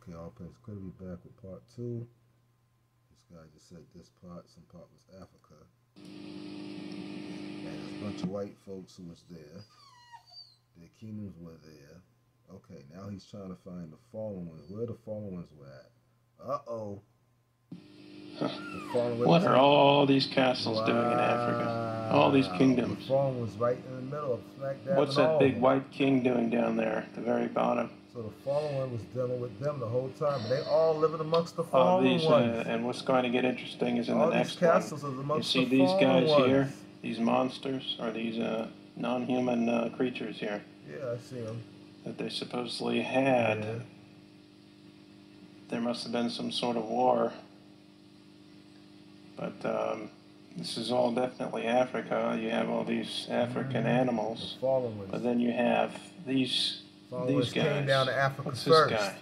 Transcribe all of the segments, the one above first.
Okay, all pins could be back with part two. This guy just said this part, some part was Africa. And there's a bunch of white folks who was there. Their kingdoms were there. Okay, now he's trying to find the fallen ones. Where the fallen ones were at? Uh-oh. What are all these castles doing in Africa? All these kingdoms. The fallen was right in the middle of smack dab. What's that big white king doing down there at the very bottom? So the fallen one was dealing with them the whole time. They all living amongst the fallen ones. And what's going to get interesting is in all the next these castles one. Are amongst you see the these guys ones. Here? These monsters? Or these non-human creatures here? Yeah, I see them. That they supposedly had. Yeah. There must have been some sort of war. But this is all definitely Africa. You have all these African animals. The fallen ones. But then you have these guys. Came down to Africa What's first. This guy?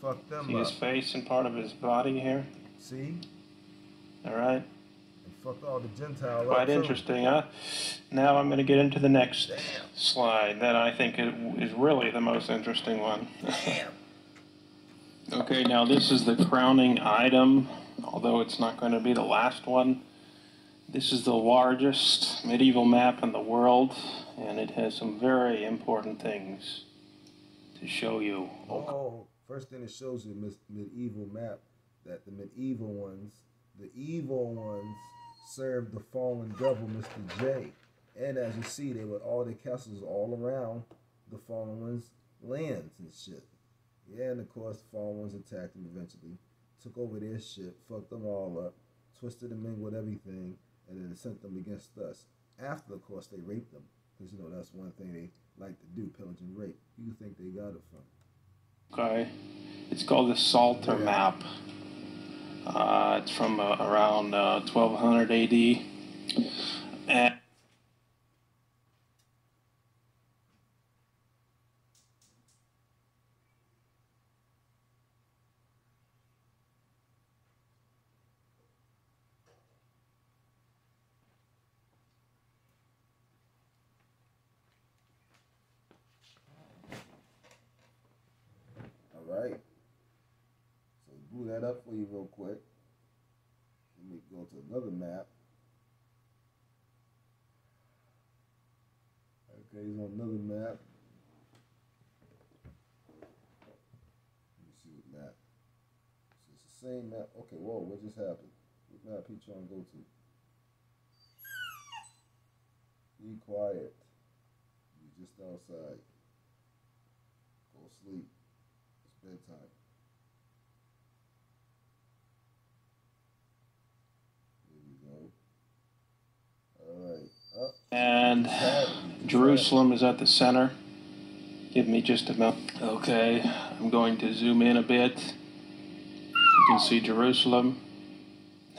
Fuck them See up. his face and part of his body here? See? Alright. And fuck all the Gentiles. Quite interesting, huh? Now I'm going to get into the next slide that I think is really the most interesting one. Damn. Okay, now this is the crowning item, although it's not going to be the last one. This is the largest medieval map in the world, and it has some very important things to show you. Oh, first thing it shows you medieval map, that the evil ones served the fallen devil, Mr. J. And as you see, they were all the castles all around the fallen ones' lands and shit. Yeah, and of course, the fallen ones attacked them eventually, took over their shit, fucked them all up, twisted them in with everything, and then sent them against us. After, of course, they raped them, because, you know, that's one thing they like to do, pillage and rape. Who do you think they got it from? Okay. It's called the Psalter map. It's from around 1200 AD. And Alright. So blew that up for you real quick. Let me go to another map. Okay, he's on another map. Let me see what map. So it's the same map. Okay, whoa, what just happened? What map he trying to go to? Be quiet. You're just outside. Go sleep. It's bedtime. And Jerusalem is at the center. Give me just a minute. Okay, I'm going to zoom in a bit. You can see Jerusalem.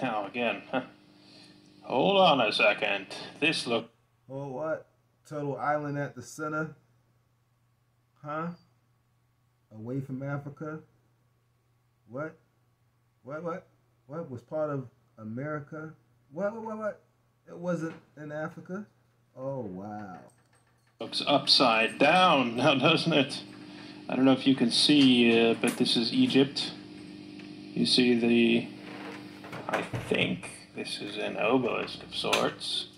Now again, hold on a second. This look. Oh, what? Turtle Island at the center? Huh? Away from Africa? What? What was part of America? What? It wasn't in Africa? Oh, wow. Looks upside down now, doesn't it? I don't know if you can see, but this is Egypt. You see I think this is an obelisk of sorts.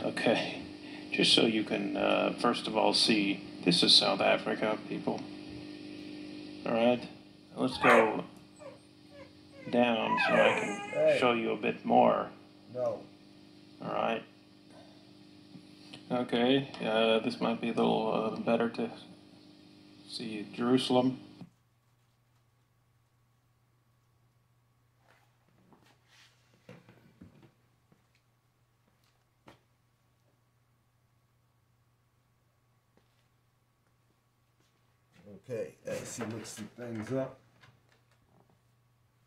Okay, just so you can, first of all, see, this is South Africa, people. Alright, let's go down so I can show you a bit more. No. Alright. Okay, this might be a little better to see Jerusalem. Okay, as he looks some things up,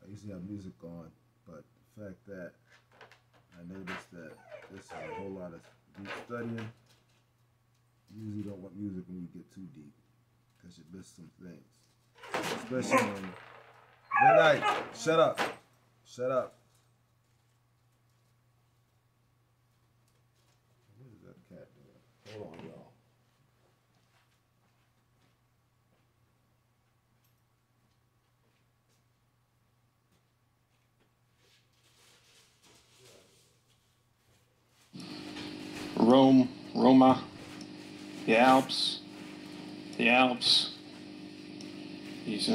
I usually have music on, but the fact that I noticed that this is a whole lot of deep studying, you usually don't want music when you get too deep, because you miss some things. Especially when Good night. Shut up. Shut up. What is that cat doing? Hold on, y'all. Rome, Roma, the Alps, the Alps. He's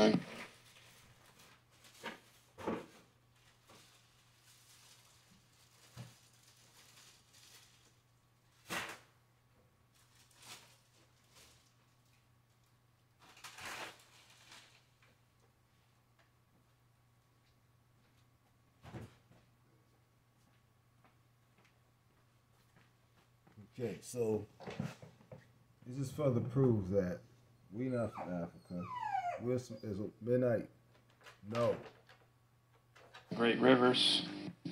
Okay, so this just further proves that we not from Africa. It's midnight. No. great rivers.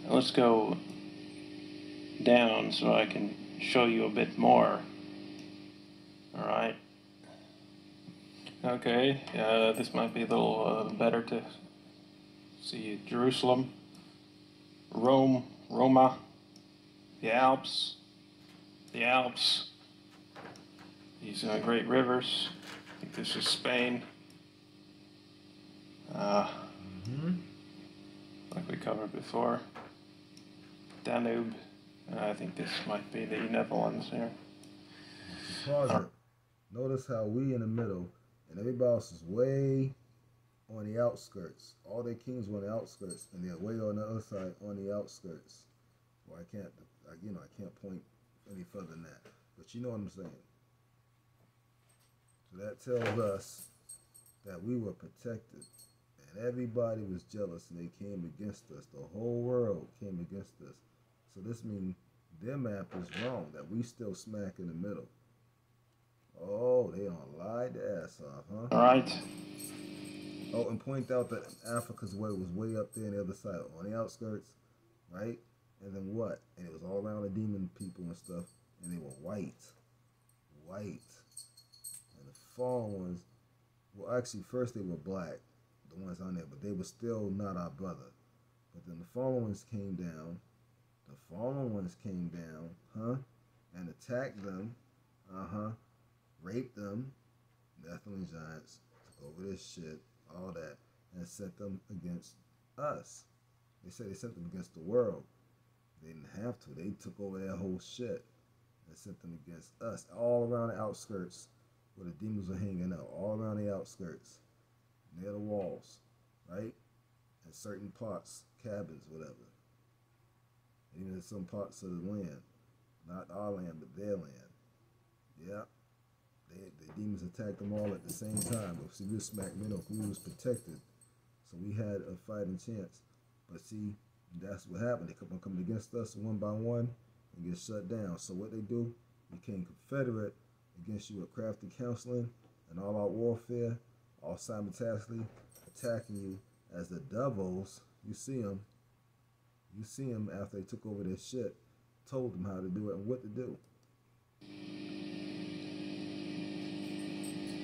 Let's go down so I can show you a bit more. All right. Okay, this might be a little better to see. Jerusalem, Rome, Roma, the Alps, the Alps. These great rivers. I think this is Spain. Like we covered before. Danube. I think this might be the Netherlands here. Pause it. Notice how we in the middle and everybody else is way on the outskirts. All their kings were on the outskirts and they're way on the other side on the outskirts. Well, I can't point any further than that. But you know what I'm saying. So that tells us that we were protected. And everybody was jealous and they came against us. The whole world came against us. So this means their map is wrong, that we still smack in the middle. Oh, they on lied the ass off, huh? All right. Oh, and point out that Africa's way was way up there on the other side, on the outskirts, right? And then what? And it was all around the demon people and stuff, and they were white. White. And the fallen ones, well, actually, first they were black, the ones on there, but they were still not our brother. But then the fallen ones came down. The fallen ones came down, huh? And attacked them, raped them, Nephilim giants, took over this shit, all that, and sent them against us. They said they sent them against the world. They didn't have to. They took over that whole shit and sent them against us, all around the outskirts where the demons were hanging out, all around the outskirts, near the walls, right? In certain parts, cabins, whatever. Even in some parts of the land, not our land, but their land. Yeah. The demons attacked them all at the same time. But see, we were smack middle. We was protected. So we had a fighting chance. But see, that's what happened. They kept on coming against us one by one and get shut down. So what they do, became confederate against you with crafty counseling and all out warfare, all simultaneously attacking you as the devils. You see them. You see them after they took over their shit, told them how to do it and what to do.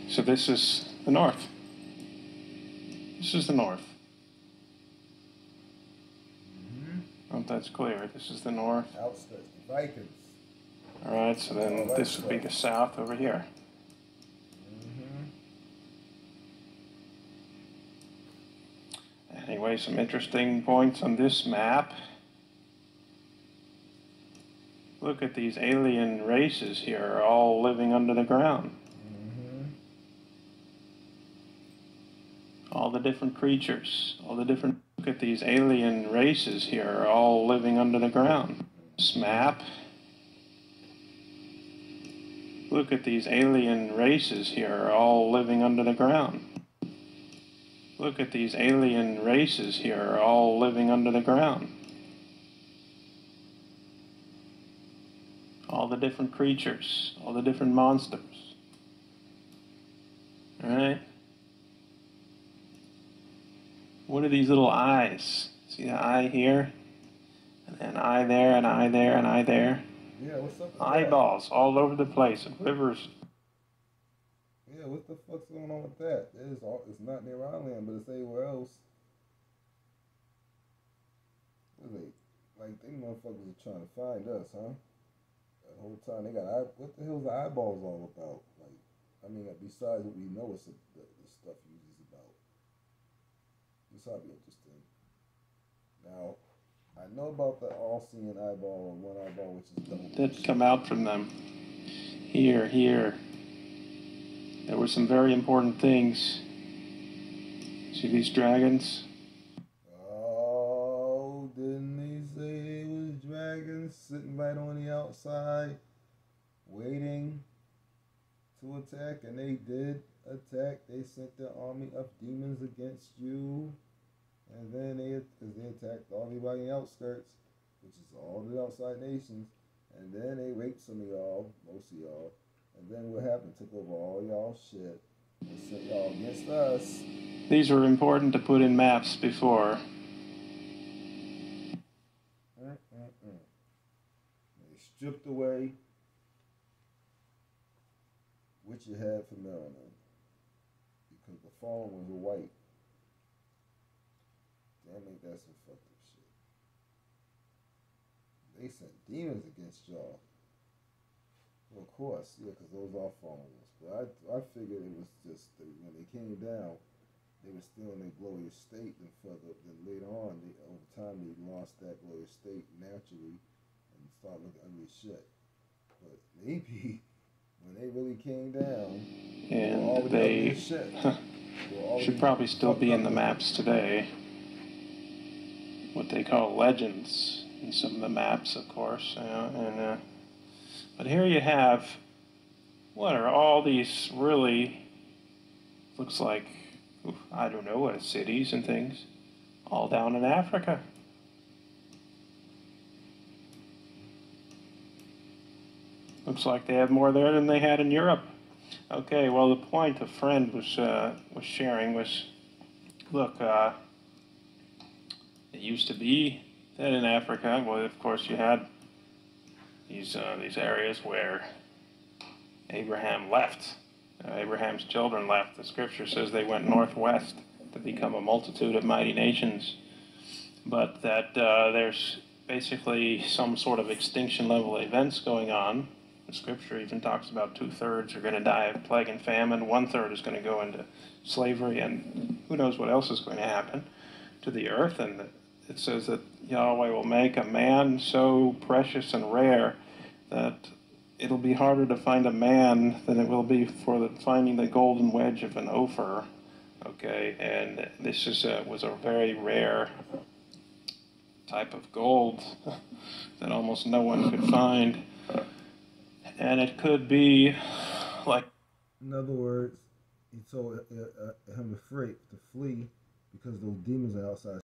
So this is the north. This is the north. I hope that's clear. This is the north. Outskirts, the Vikings. All right, so then this would be the south over here. Anyway, some interesting points on this map. Look at these alien races here, all living under the ground. All the different creatures, look at these alien races here, all living under the ground. This map. Look at these alien races here, all living under the ground. Look at these alien races here, all living under the ground. All the different creatures, all the different monsters. All right? What are these little eyes? See the eye here? And an eye there, an eye there, an eye there. Yeah, what's up with Eyeballs that? all over the place, and rivers. Yeah, what the fuck's going on with that? It's not near our land, but it's anywhere else. Like, they motherfuckers are trying to find us, huh? The whole time they got what the hell's the eyeballs all about? Like, I mean, besides what we know, it's the stuff usually is about. This ought to be interesting. Now, I know about the all-seeing eyeball and one eyeball, which is double. That come out from them. Here. There were some very important things. See these dragons? Oh, didn't he say it was dragons sitting right on the outside, waiting to attack? And they did attack. They sent their army of demons against you. And then they attacked everybody in the outskirts, which is all the outside nations. And then they raped some of y'all, most of y'all. And then what happened? Took over all y'all shit and sent y'all against us. These were important to put in maps before. They stripped away what you had for melanin because the fallen ones were white. Damn, ain't that some fucked up shit. They sent demons against y'all. Well, of course, yeah, because those are fallen ones. But I figured it was just that when they came down, they were still in their glorious state. Then later on, over time, they lost that glorious state naturally and started looking ugly as shit. But maybe when they really came down, and they should probably still be in the maps today. What they call legends in some of the maps, of course. But here you have, what are all these really, looks like, I don't know what, cities and things, all down in Africa. Looks like they have more there than they had in Europe. Okay, well, the point a friend was sharing was, look, it used to be that in Africa, well, of course, you had these areas where Abraham left. Abraham's children left. The scripture says they went northwest to become a multitude of mighty nations. But that there's basically some sort of extinction level events going on. The scripture even talks about 2/3 are going to die of plague and famine. 1/3 is going to go into slavery, and who knows what else is going to happen to the earth. And it says that Yahweh will make a man so precious and rare that it'll be harder to find a man than it will be for finding the golden wedge of an Ophir. Okay, and this was a very rare type of gold that almost no one could find. And it could be like... In other words, he told him to flee because those demons are outside